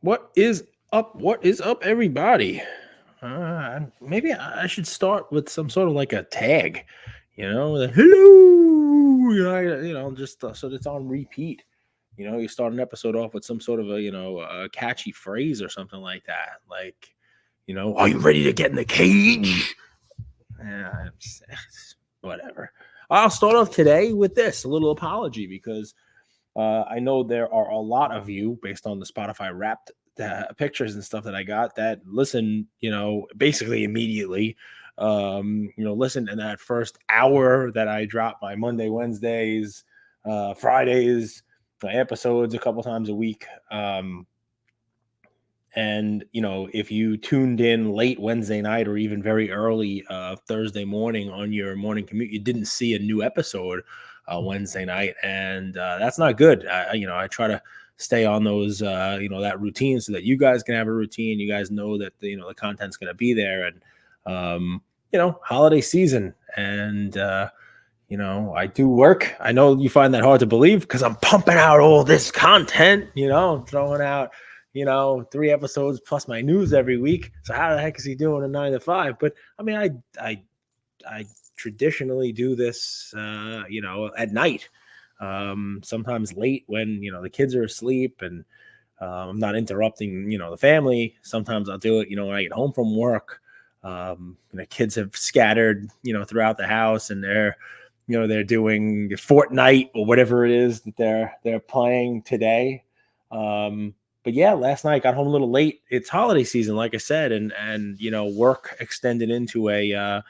What is up? What is up, everybody? Maybe I should start with some sort of like a tag, hello, just so that it's on repeat. You start an episode off with some sort of a catchy phrase or something like that. Like, are you ready to get in the cage? Yeah, whatever. I'll start off today with this a little apology because I know there are a lot of you, based on the Spotify Wrapped pictures and stuff that I got, that listen, basically immediately. Listen in that first hour that I drop my Monday, Wednesdays, Fridays, my episodes a couple times a week. And if you tuned in late Wednesday night or even very early Thursday morning on your morning commute, you didn't see a new episode Wednesday night, and that's not good. I try to stay on those that routine so that you guys can have a routine. You guys know that the content's going to be there, and holiday season, and I do work. I know you find that hard to believe because I'm pumping out all this content, throwing out 3 episodes plus my news every week. So how the heck is he doing a 9 to 5? But I mean, I traditionally do this, at night, sometimes late when the kids are asleep and I'm not interrupting the family. Sometimes I'll do it when I get home from work. The kids have scattered throughout the house, and they're doing Fortnite or whatever it is that they're playing today. But yeah, last night got home a little late. It's holiday season, like I said, and work extended into a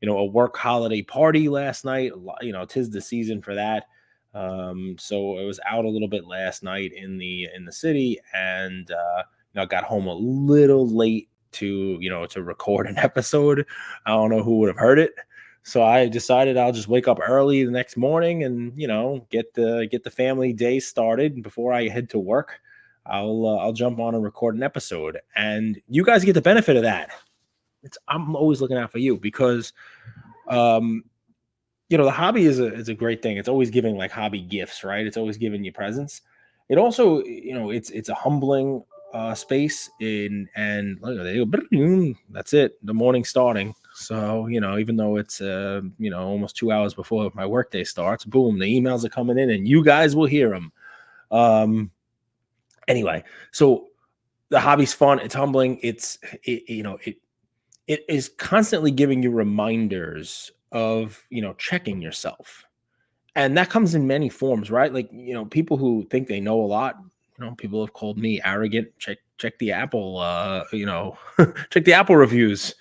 work holiday party last night. Tis the season for that. So I was out a little bit last night in the city, and got home a little late to record an episode. I don't know who would have heard it. So I decided I'll just wake up early the next morning and get the family day started before I head to work. I'll jump on and record an episode, and you guys get the benefit of that. I'm always looking out for you because, the hobby is a great thing. It's always giving like hobby gifts, right? It's always giving you presents. It also, it's a humbling space and look, they go, that's it. The morning starting. So, even though it's almost 2 hours before my workday starts, boom, the emails are coming in and you guys will hear them. Anyway, so the hobby's fun. It's humbling. It is constantly giving you reminders of checking yourself, and that comes in many forms, right? Like people who think they know a lot. People have called me arrogant. Check the Apple. Check the Apple reviews.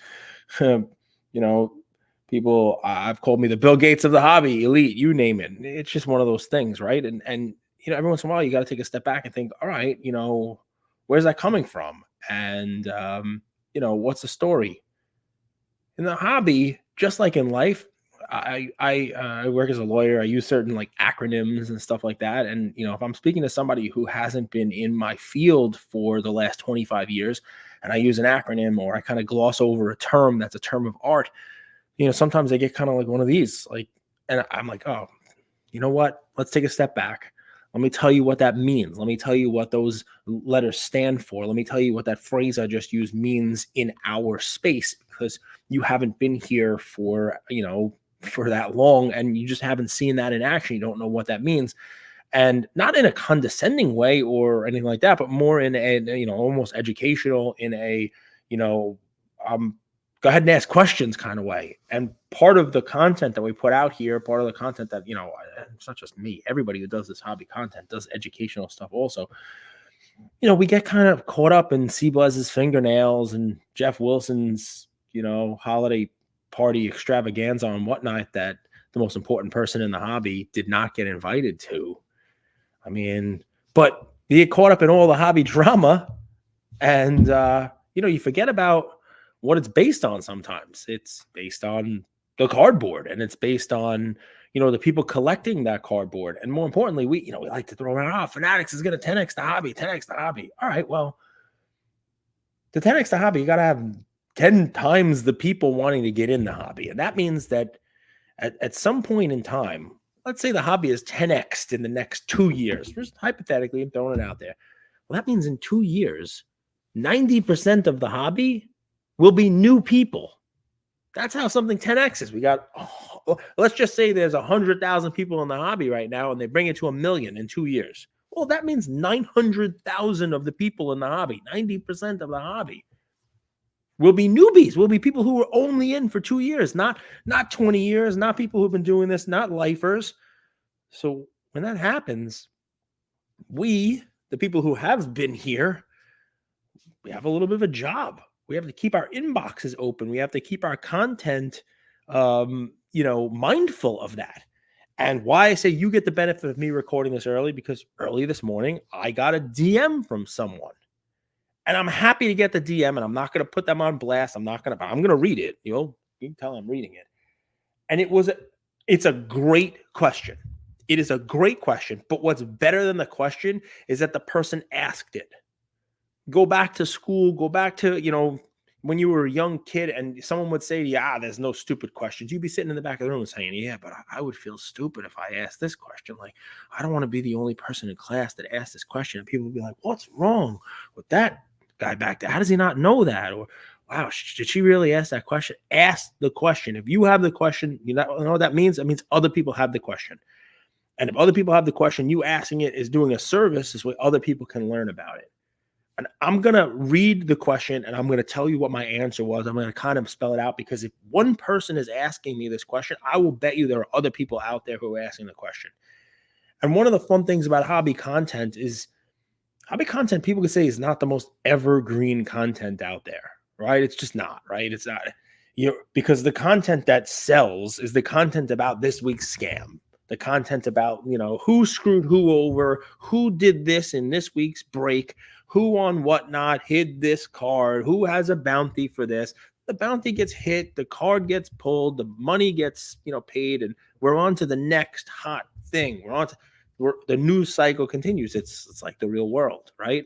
you know, People I've called me the Bill Gates of the hobby, elite. You name it. It's just one of those things, right? And every once in a while, you got to take a step back and think, all right, where's that coming from? And what's the story? In the hobby, just like in life, I work as a lawyer. I use certain like acronyms and stuff like that. And if I'm speaking to somebody who hasn't been in my field for the last 25 years, and I use an acronym or I kind of gloss over a term that's a term of art, sometimes they get kind of like one of these, like, and I'm like, oh, you know what? Let's take a step back. Let me tell you what that means. Let me tell you what those letters stand for. Let me tell you what that phrase I just used means in our space, because you haven't been here for that long, and you just haven't seen that in action. You don't know what that means. And not in a condescending way or anything like that, but more in a almost educational, in a go ahead and ask questions kind of way. And part of the content that we put out here, part of the content that it's not just me, everybody who does this hobby content does educational stuff also. We get kind of caught up in C-Buzz's fingernails and Jeff Wilson's holiday party extravaganza and whatnot that the most important person in the hobby did not get invited to. I mean, but you get caught up in all the hobby drama, and you forget about what it's based on. Sometimes it's based on the cardboard, and it's based on the people collecting that cardboard. And more importantly, we like to throw around, Fanatics is going to 10x the hobby, 10x the hobby. All right, well, to 10x the hobby, you got to have 10 times the people wanting to get in the hobby. And that means that at some point in time, let's say the hobby is 10x'd in the next 2 years, just hypothetically, I'm throwing it out there. Well, that means in 2 years, 90% of the hobby will be new people. That's how something 10X's. We got, let's just say there's 100,000 people in the hobby right now, and they bring it to 1,000,000 in 2 years. Well, that means 900,000 of the people in the hobby, 90% of the hobby, will be newbies, will be people who were only in for 2 years, not 20 years, not people who've been doing this, not lifers. So when that happens, we, the people who have been here, we have a little bit of a job. We have to keep our inboxes open. We have to keep our content, mindful of that. And why I say you get the benefit of me recording this early, because early this morning, I got a DM from someone. And I'm happy to get the DM, and I'm not going to put them on blast. I'm going to read it. You can tell I'm reading it. And it's a great question. It is a great question. But what's better than the question is that the person asked it. Go back to school, go back to, when you were a young kid and someone would say to you, there's no stupid questions. You'd be sitting in the back of the room saying, yeah, but I would feel stupid if I asked this question. Like, I don't want to be the only person in class that asked this question. And people would be like, what's wrong with that guy back there? How does he not know that? Or, wow, did she really ask that question? Ask the question. If you have the question, you know what that means? That means other people have the question. And if other people have the question, you asking it is doing a service, is what other people can learn about it. And I'm going to read the question, and I'm going to tell you what my answer was. I'm going to kind of spell it out, because if one person is asking me this question, I will bet you there are other people out there who are asking the question. And one of the fun things about hobby content is people can say is not the most evergreen content out there, right? It's just not, right? It's not, because the content that sells is the content about this week's scam. The content about, who screwed who over, who did this in this week's break, who on whatnot hid this card, who has a bounty for this. The bounty gets hit, the card gets pulled, the money gets, paid, and we're on to the next hot thing. The news cycle continues. It's like the real world, right?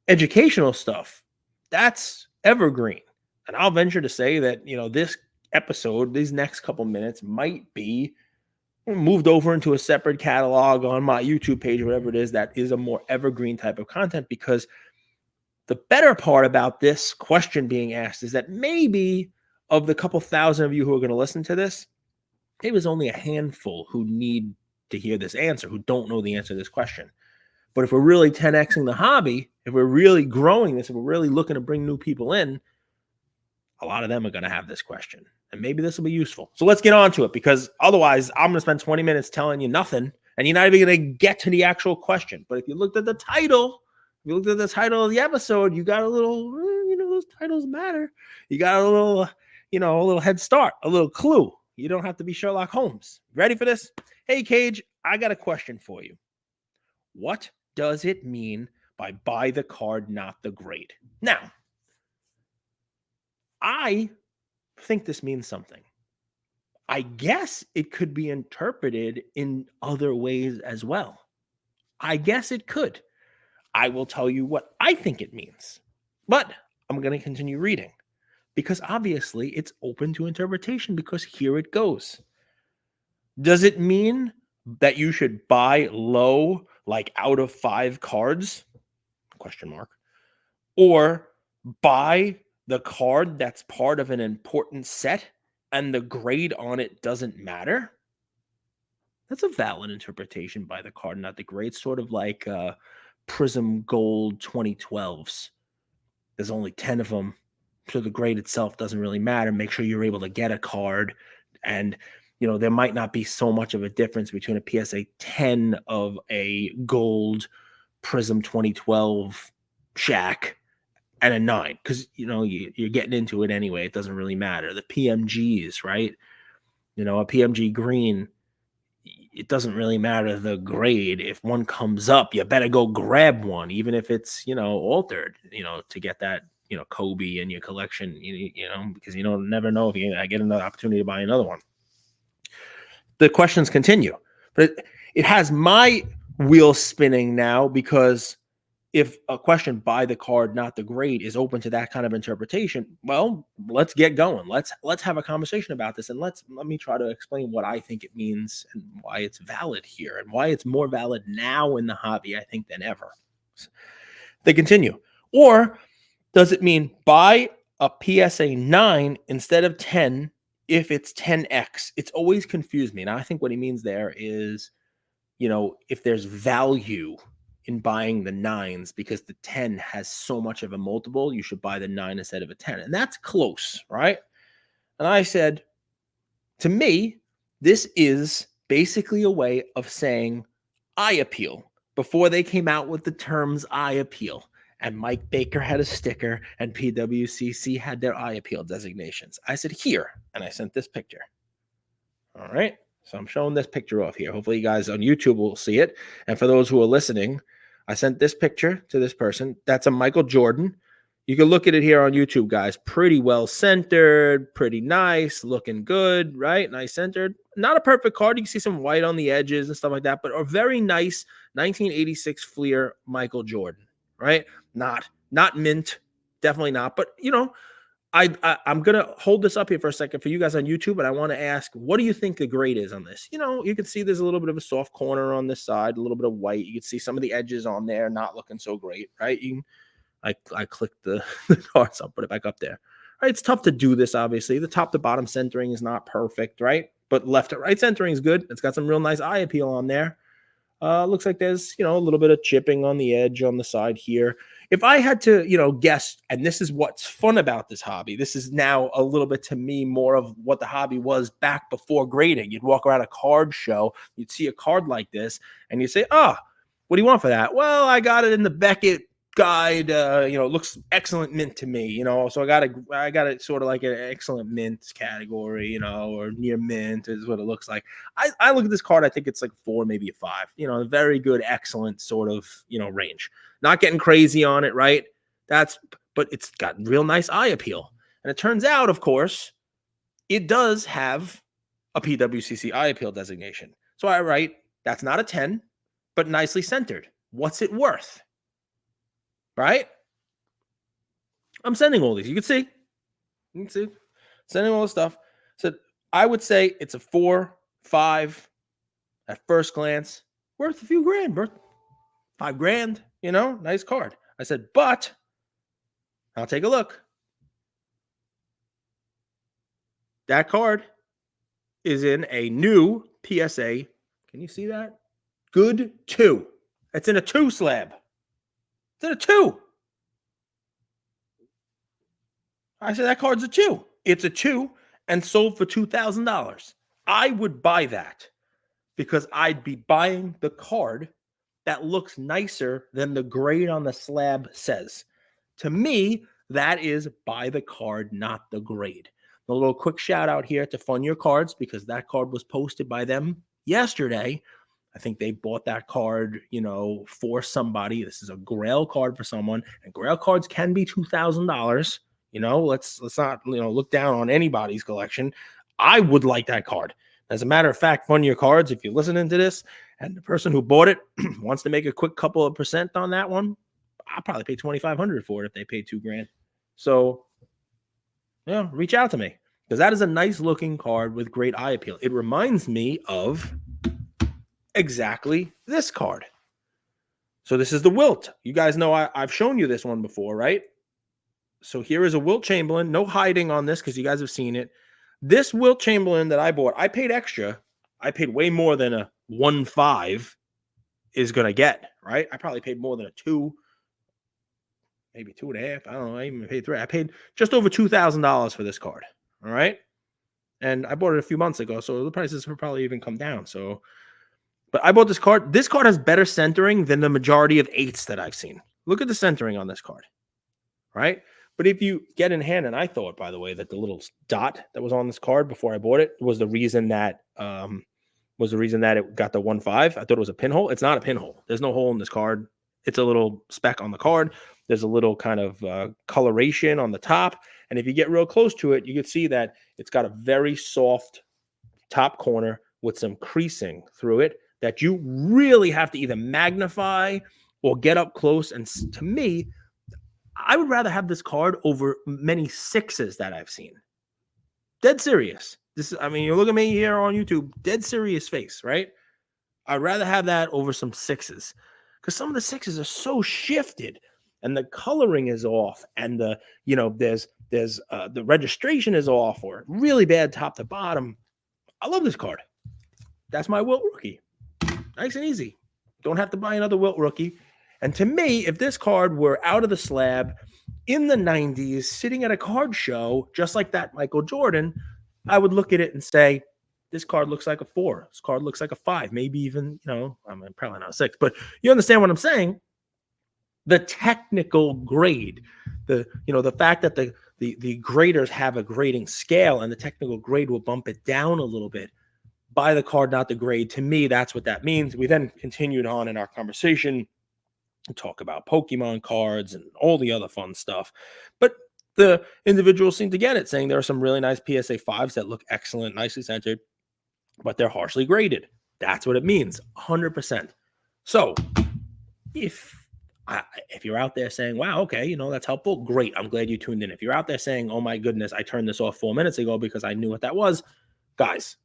Educational stuff, that's evergreen. And I'll venture to say that, this episode, these next couple minutes might be moved over into a separate catalog on my YouTube page, or whatever it is, that is a more evergreen type of content. Because the better part about this question being asked is that maybe of the couple thousand of you who are going to listen to this, it was only a handful who need to hear this answer, who don't know the answer to this question. But if we're really 10Xing the hobby, if we're really growing this, if we're really looking to bring new people in, a lot of them are going to have this question. And maybe this will be useful. So let's get on to it, because otherwise I'm going to spend 20 minutes telling you nothing, and you're not even going to get to the actual question. But if you looked at the title, of the episode, you got a little, those titles matter. You got a little, a little head start, a little clue. You don't have to be Sherlock Holmes. Ready for this? Hey, Cage, I got a question for you. What does it mean by buy the card, not the grade? Now, I think this means something. I guess it could be interpreted in other ways as well. I guess it could. I will tell you what I think it means. But I'm going to continue reading, because obviously it's open to interpretation, because here it goes. Does it mean that you should buy low, like out of 5 cards? Question mark. Or buy the card that's part of an important set and the grade on it doesn't matter? That's a valid interpretation by the card, not the grade. Sort of like Prism Gold 2012s. There's only 10 of them, so the grade itself doesn't really matter. Make sure you're able to get a card, and there might not be so much of a difference between a PSA 10 of a gold Prism 2012 Shaq and a 9, because you're getting into it anyway. It doesn't really matter. The PMGs, right? A PMG green, it doesn't really matter the grade. If one comes up, you better go grab one, even if it's altered, to get that Kobe in your collection, because you don't never know if I get another opportunity to buy another one. The questions continue, but it has my wheel spinning now, because if a question by the card, not the grade, is open to that kind of interpretation, well, let's get going. Let's have a conversation about this, and let me try to explain what I think it means and why it's valid here, and why it's more valid now in the hobby, I think, than ever. They continue. Or does it mean buy a PSA 9 instead of 10 if it's 10x? It's always confused me. And I think what he means there is, if there's value in buying the 9s because the 10 has so much of a multiple, you should buy the 9 instead of a 10. And that's close, right? And I said, to me, this is basically a way of saying eye appeal before they came out with the terms eye appeal. And Mike Baker had a sticker and PWCC had their eye appeal designations. I said, here, and I sent this picture. All right. So I'm showing this picture off here. Hopefully you guys on YouTube will see it. And for those who are listening, I sent this picture to this person. That's a Michael Jordan. You can look at it here on YouTube, guys. Pretty well centered, pretty nice, looking good, right? Nice centered. Not a perfect card. You can see some white on the edges and stuff like that, but a very nice 1986 Fleer Michael Jordan, right? Not mint, definitely not. But I'm gonna hold this up here for a second for you guys on YouTube, and I want to ask, what do you think the grade is on this? You can see there's a little bit of a soft corner on this side, a little bit of white. You can see some of the edges on there not looking so great, right? I clicked the cards. I'll put it back up there. Right, it's tough to do this. Obviously, the top to bottom centering is not perfect, right? But left to right centering is good. It's got some real nice eye appeal on there. Looks like there's, a little bit of chipping on the edge on the side here. If I had to, guess, and this is what's fun about this hobby, this is now a little bit to me more of what the hobby was back before grading. You'd walk around a card show, you'd see a card like this, and you'd say, what do you want for that? Well, I got it in the Beckett guide. It looks excellent mint to me, so I got it sort of like an excellent mint category, or near mint is what it looks like. I look at this card, I think it's like 4, maybe a 5, a very good, excellent sort of, range. Not getting crazy on it, right? But it's got real nice eye appeal. And it turns out, of course, it does have a PWCC eye appeal designation. So I write, that's not a 10, but nicely centered. What's it worth? Right? I'm sending all these. You can see. Sending all this stuff. So I would say it's a 4, 5 at first glance. Worth a few grand, worth $5,000, nice card. I said, but I'll take a look. That card is in a new PSA. Can you see that? Good 2. It's in a 2 slab. It's in a 2. I said, that card's a 2. It's a 2 and sold for $2,000. I would buy that because I'd be buying the card that looks nicer than the grade on the slab says. To me, that is buy the card, not the grade. A little quick shout out here to Fun Your Cards because that card was posted by them yesterday. I think they bought that card, for somebody. This is a Grail card for someone, and Grail cards can be $2,000. Let's not look down on anybody's collection. I would like that card. As a matter of fact, Fun Your Cards, if you're listening to this and the person who bought it wants to make a quick couple of % on that one, I'll probably pay $2,500 for it if they paid $2,000. So, reach out to me because that is a nice looking card with great eye appeal. It reminds me of exactly this card. So this is the Wilt. You guys know I've shown you this one before, right? So here is a Wilt Chamberlain. No hiding on this because you guys have seen it. This Wilt Chamberlain that I bought, I paid extra. I paid way more than a 1.5 is going to get, right? I probably paid more than a 2, maybe 2.5. I don't know. I even paid 3. I paid just over $2,000 for this card, all right? And I bought it a few months ago, so the prices will probably even come down. So, but I bought this card. This card has better centering than the majority of 8s that I've seen. Look at the centering on this card, right? But if you get in hand, and I thought, by the way, that the little dot that was on this card before I bought it was the reason that it got the 1.5. I thought it was a pinhole. It's not a pinhole. There's no hole in this card. It's a little speck on the card. There's a little kind of coloration on the top. And if you get real close to it, you can see that it's got a very soft top corner with some creasing through it that you really have to either magnify or get up close. And to me, I would rather have this card over many 6s that I've seen. Dead serious. You look at me here on YouTube, dead serious face, right? I'd rather have that over some 6s. because some of the sixes are so shifted and the coloring is off and there's the registration is off or really bad top to bottom. I love this card. That's my Wilt rookie. Nice and easy. Don't have to buy another Wilt rookie. And to me, if this card were out of the slab in the 90s, sitting at a card show, just like that Michael Jordan, I would look at it and say, this card looks like a 4. This card looks like a 5, maybe even, probably not a 6. But you understand what I'm saying? The technical grade, the fact that the graders have a grading scale and the technical grade will bump it down a little bit. Buy the card, not the grade. To me, that's what that means. We then continued on in our conversation to talk about Pokemon cards and all the other fun stuff. But the individuals seem to get it, saying there are some really nice PSA 5s that look excellent, nicely centered, but they're harshly graded. That's what it means, 100%. So if you're out there saying, wow, okay, that's helpful, great. I'm glad you tuned in. If you're out there saying, oh my goodness, I turned this off 4 minutes ago because I knew what that was, guys,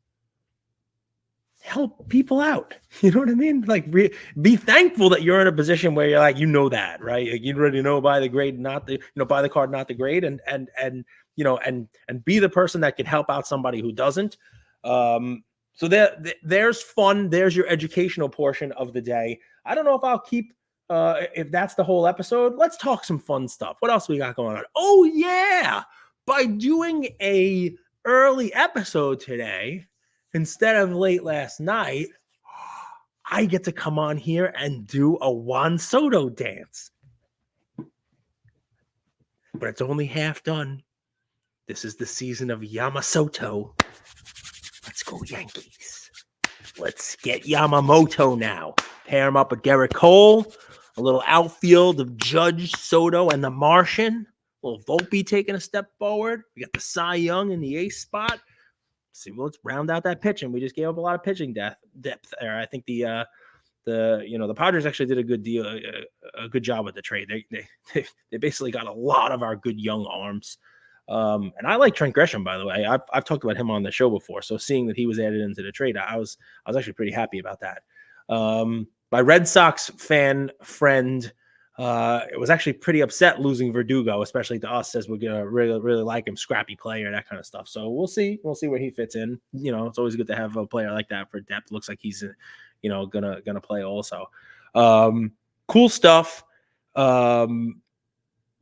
help people out. You know what I mean? Like, be thankful that you're in a position where you're like, that, right? Like, you already know by the grade, not the, by the card, not the grade, and be the person that can help out somebody who doesn't. So there's fun. There's your educational portion of the day. I don't know if I'll keep, if that's the whole episode. Let's talk some fun stuff. What else we got going on? Oh yeah. By doing a early episode today, instead of late last night, I get to come on here and do a Juan Soto dance. But it's only half done. This is the season of Yamasoto. Let's go Yankees. Let's get Yamamoto now. Pair him up with Garrett Cole. A little outfield of Judge, Soto, and the Martian. A little Volpe taking a step forward. We got the Cy Young in the ace spot. See, let's round out that pitching. We just gave up a lot of pitching depth there. I think the Padres actually did a good job with the trade. They basically got a lot of our good young arms. And I like Trent Gresham, by the way. I've talked about him on the show before. So seeing that he was added into the trade, I was actually pretty happy about that. My Red Sox fan friend it was actually pretty upset losing Verdugo, especially to us, as we're gonna really, really like him, scrappy player, that kind of stuff. So we'll see where he fits in. It's always good to have a player like that for depth. Looks like he's gonna play also. Cool stuff.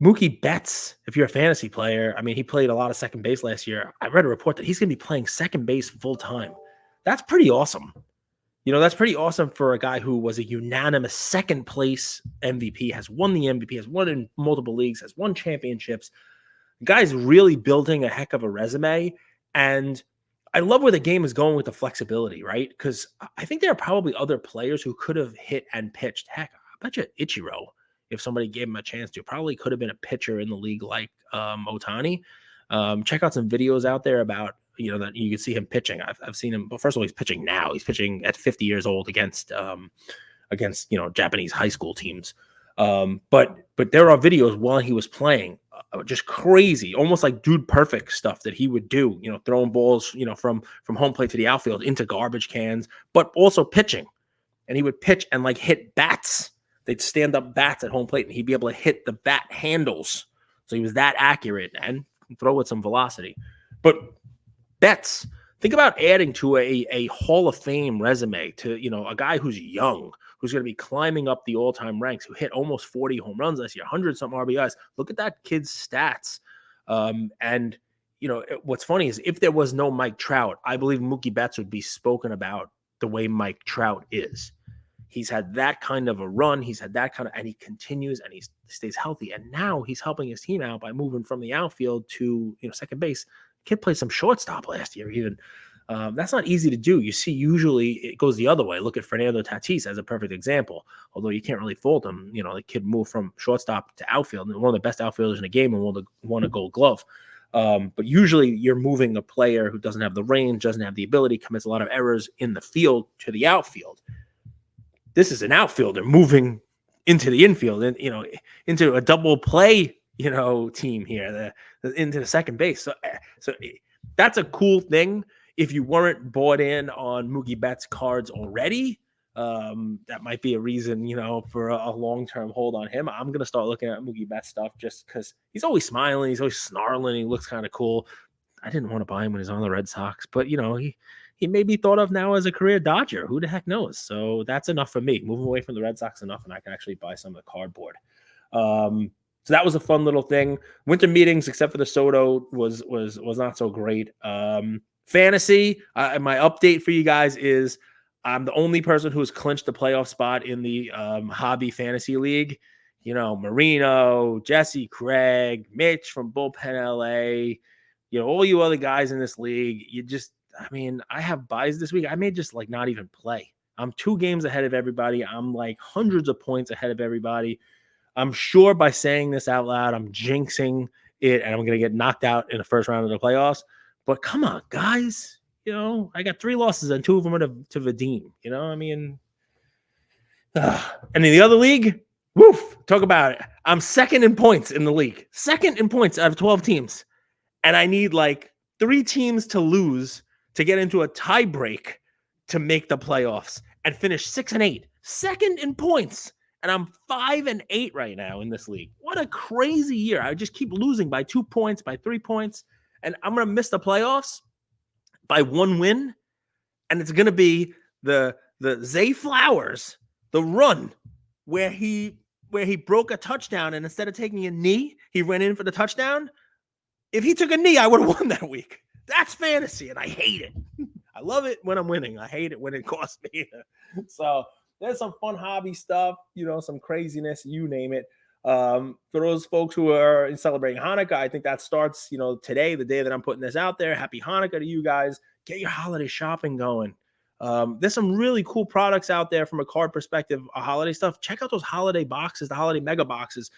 Mookie Betts, if you're a fantasy player, I mean, he played a lot of second base last year. I read a report that he's gonna be playing second base full time. That's pretty awesome. That's pretty awesome for a guy who was a unanimous second place MVP, has won the MVP, has won in multiple leagues, has won championships. The guy's really building a heck of a resume. And I love where the game is going with the flexibility, right? Because I think there are probably other players who could have hit and pitched. Heck, I bet you Ichiro, if somebody gave him a chance to, probably could have been a pitcher in the league like Ohtani. Check out some videos out there about, that you can see him pitching. I've seen him. But first of all, he's pitching now. He's pitching at 50 years old against Japanese high school teams. But there are videos while he was playing, just crazy, almost like Dude Perfect stuff that he would do. Throwing balls, from home plate to the outfield into garbage cans, but also pitching. And he would pitch and like hit bats. They'd stand up bats at home plate, and he'd be able to hit the bat handles. So he was that accurate and throw with some velocity. But Betts, think about adding to a Hall of Fame resume to, a guy who's young, who's going to be climbing up the all-time ranks, who hit almost 40 home runs last year, 100-something RBIs. Look at that kid's stats. And what's funny is if there was no Mike Trout, I believe Mookie Betts would be spoken about the way Mike Trout is. He's had that kind of a run. He's had that kind of, and he continues and he stays healthy. And now he's helping his team out by moving from the outfield to, second base. Kid played some shortstop last year, even. That's not easy to do. You see, usually it goes the other way. Look at Fernando Tatis as a perfect example. Although you can't really fault him. The kid moved from shortstop to outfield, and one of the best outfielders in the game, and won a Gold Glove. But usually you're moving a player who doesn't have the range, doesn't have the ability, commits a lot of errors in the field to the outfield. This is an outfielder moving into the infield, and into a double play, team here, into the second base. So that's a cool thing. If you weren't bought in on Mookie Betts cards already, That might be a reason, for a long-term hold on him. I'm gonna start looking at Mookie Betts stuff just because he's always smiling, he's always snarling, he looks kind of cool. I didn't want to buy him when he's on the Red Sox, but he may be thought of now as a career Dodger. Who the heck knows? So that's enough for me. Moving away from the Red Sox enough, and I can actually buy some of the cardboard. So that was a fun little thing. Winter meetings, except for the Soto, was not so great. Fantasy, my update for you guys is I'm the only person who's clinched the playoff spot in the hobby fantasy league. Marino, Jesse, Craig, Mitch from Bullpen LA, all you other guys in this league. I have buys this week. I may just not even play. I'm 2 games ahead of everybody. I'm like hundreds of points ahead of everybody. I'm sure by saying this out loud, I'm jinxing it and I'm going to get knocked out in the first round of the playoffs. But come on, guys. I got 3 losses and 2 of them are to Vadim. And in the other league, woof, talk about it. I'm second in points in the league. Second in points out of 12 teams. And I need 3 teams to lose to get into a tie break to make the playoffs and finish 6-8. Second in points. And I'm 5-8 right now in this league. What a crazy year. I just keep losing by 2 points, by 3 points. And I'm going to miss the playoffs by 1 win. And it's going to be the Zay Flowers, the run where he broke a touchdown. And instead of taking a knee, he ran in for the touchdown. If he took a knee, I would have won that week. That's fantasy. And I hate it. I love it when I'm winning. I hate it when it costs me. So there's some fun hobby stuff, some craziness, you name it. For those folks who are celebrating Hanukkah, I think that starts, today, the day that I'm putting this out there. Happy Hanukkah to you guys. Get your holiday shopping going. There's some really cool products out there from a card perspective, holiday stuff. Check out those holiday boxes, the holiday mega boxes.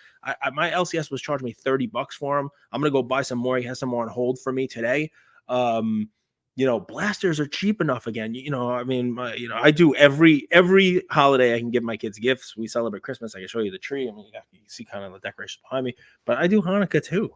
My LCS was charging me $30 for them. I'm going to go buy some more. He has some more on hold for me today. Blasters are cheap enough again. I do every holiday I can give my kids gifts. We celebrate Christmas. I can show you the tree. You can see kind of the decoration behind me, but I do Hanukkah too.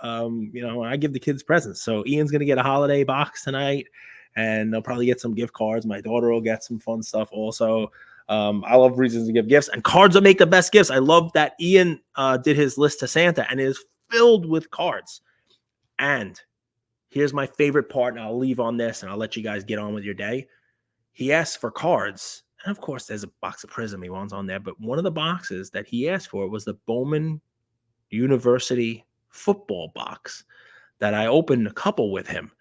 I give the kids presents. So Ian's going to get a holiday box tonight and they'll probably get some gift cards. My daughter will get some fun stuff also. I love reasons to give gifts, and cards will make the best gifts. I love that Ian did his list to Santa and it is filled with cards. And here's my favorite part, and I'll leave on this, and I'll let you guys get on with your day. He asked for cards, and of course, there's a box of Prism he wants on there, but one of the boxes that he asked for was the Bowman University football box that I opened a couple with him.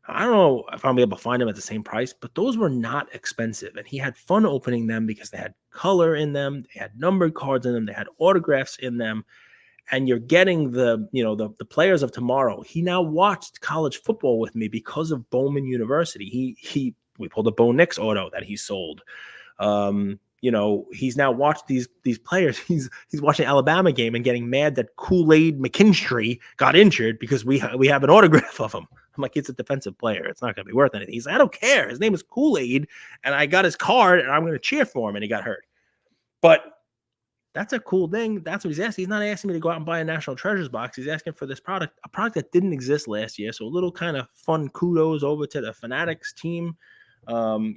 I don't know if I'll be able to find them at the same price, but those were not expensive, and he had fun opening them because they had color in them, they had numbered cards in them, they had autographs in them. And you're getting the players of tomorrow. He now watched college football with me because of Bowman University. We pulled a Bo Nix auto that he sold. He's now watched these players. He's watching Alabama game and getting mad that Kool-Aid McKinstry got injured because we have an autograph of him. I'm like, it's a defensive player. It's not going to be worth anything. He's like, I don't care. His name is Kool-Aid, and I got his card, and I'm going to cheer for him, and he got hurt. But that's a cool thing. That's what he's asking. He's not asking me to go out and buy a National Treasures box. He's asking for this product, a product that didn't exist last year. So a little kind of fun kudos over to the Fanatics team. I'm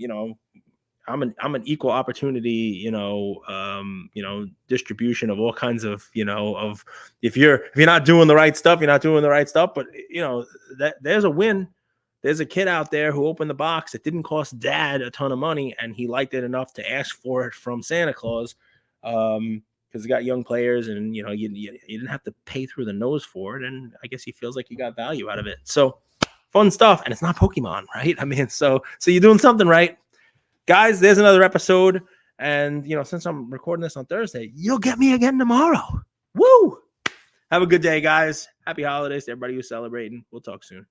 an equal opportunity, distribution of all kinds of, of if you're not doing the right stuff, you're not doing the right stuff. But there's a win. There's a kid out there who opened the box. It didn't cost dad a ton of money, and he liked it enough to ask for it from Santa Claus. Because he got young players, and you didn't have to pay through the nose for it, and I guess he feels like you got value out of it. So fun stuff, and it's not Pokemon, right? So you're doing something right, guys. There's another episode, and since I'm recording this on Thursday, you'll get me again tomorrow. Woo! Have a good day, guys. Happy holidays to everybody who's celebrating. We'll talk soon.